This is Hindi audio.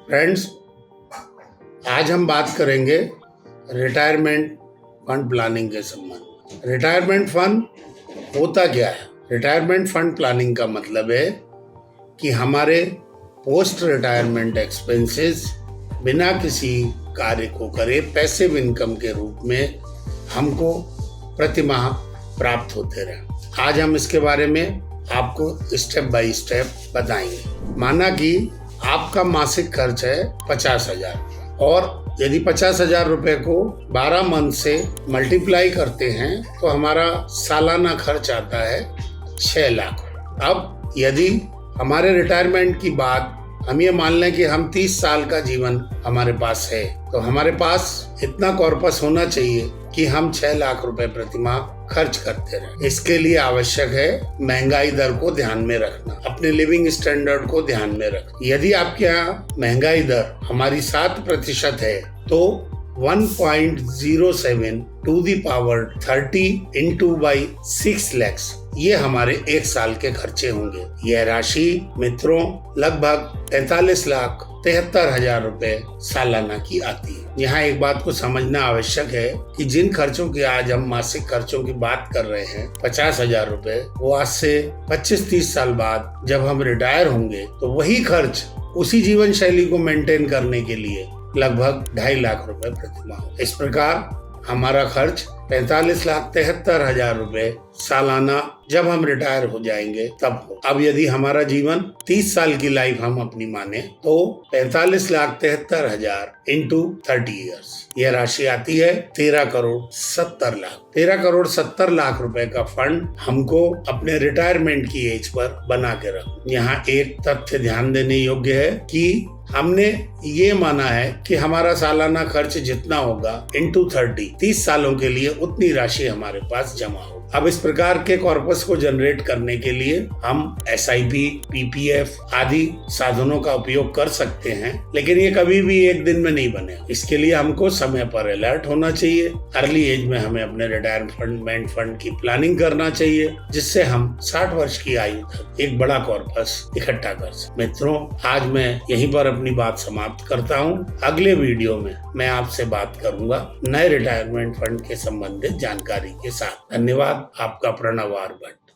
फ्रेंड्स, आज हम बात करेंगे रिटायरमेंट फंड प्लानिंग के संबंध। रिटायरमेंट फंड होता क्या है? रिटायरमेंट फंड प्लानिंग का मतलब है कि हमारे पोस्ट रिटायरमेंट एक्सपेंसेस बिना किसी कार्य को करे पैसिव इनकम के रूप में हमको प्रति माह प्राप्त होते रहे। आज हम इसके बारे में आपको स्टेप बाय स्टेप बताएंगे। माना कि आपका मासिक खर्च है 50,000 और यदि 50,000 रुपए को 12 मंथ से मल्टीप्लाई करते हैं तो हमारा सालाना खर्च आता है 6 लाख। अब यदि हमारे रिटायरमेंट की बात हम ये मान लें कि हम 30 साल का जीवन हमारे पास है, तो हमारे पास इतना कॉर्पस होना चाहिए कि हम 6 लाख रुपए प्रति माह खर्च करते रहे। इसके लिए आवश्यक है महंगाई दर को ध्यान में रखना, अपने लिविंग स्टैंडर्ड को ध्यान में रखना। यदि आपके यहाँ महंगाई दर हमारी 7% है तो 1.07 to the power 30 into by 6 lakhs ये हमारे 1 साल के खर्चे होंगे। यह राशि मित्रों लगभग 43,73,000 रुपए सालाना की आती है। यहाँ एक बात को समझना आवश्यक है कि जिन खर्चों की आज हम मासिक खर्चों की बात कर रहे हैं 50,000 रुपए, वो आज से 25-30 साल बाद जब हम रिटायर होंगे तो वही खर्च उसी जीवन शैली को मेंटेन करने के लिए लगभग 2.5 लाख रुपए प्रति माह। इस प्रकार हमारा खर्च 45,73,000 रुपए सालाना जब हम रिटायर हो जाएंगे तब हो। अब यदि हमारा जीवन 30 साल की लाइफ हम अपनी माने तो 45,73,000 इंटू 30 ईयर्स यह राशि आती है 13,70,00,000। 13,70,00,000 रुपए का फंड हमको अपने रिटायरमेंट की एज पर बना के रखो। यहाँ एक तथ्य ध्यान देने योग्य है कि हमने ये माना है कि हमारा सालाना खर्च जितना होगा इंटू 30 सालों के लिए उतनी राशि हमारे पास जमा हो। अब इस प्रकार के कॉर्पस को जनरेट करने के लिए हम SIP, PPF आदि साधनों का उपयोग कर सकते हैं, लेकिन ये कभी भी एक दिन में नहीं बने। इसके लिए हमको समय पर अलर्ट होना चाहिए। अर्ली एज में हमें अपने रिटायरमेंट फंड की प्लानिंग करना चाहिए, जिससे हम 60 वर्ष की आयु तक एक बड़ा कॉर्पस इकट्ठा कर सकें। मित्रों, आज मैं यहीं पर अपनी बात समाप्त करता हूँ। अगले वीडियो में मैं आपसे बात करूंगा नए रिटायरमेंट फंड के संबंधित जानकारी के साथ। धन्यवाद। आपका प्रणव आर भट्ट।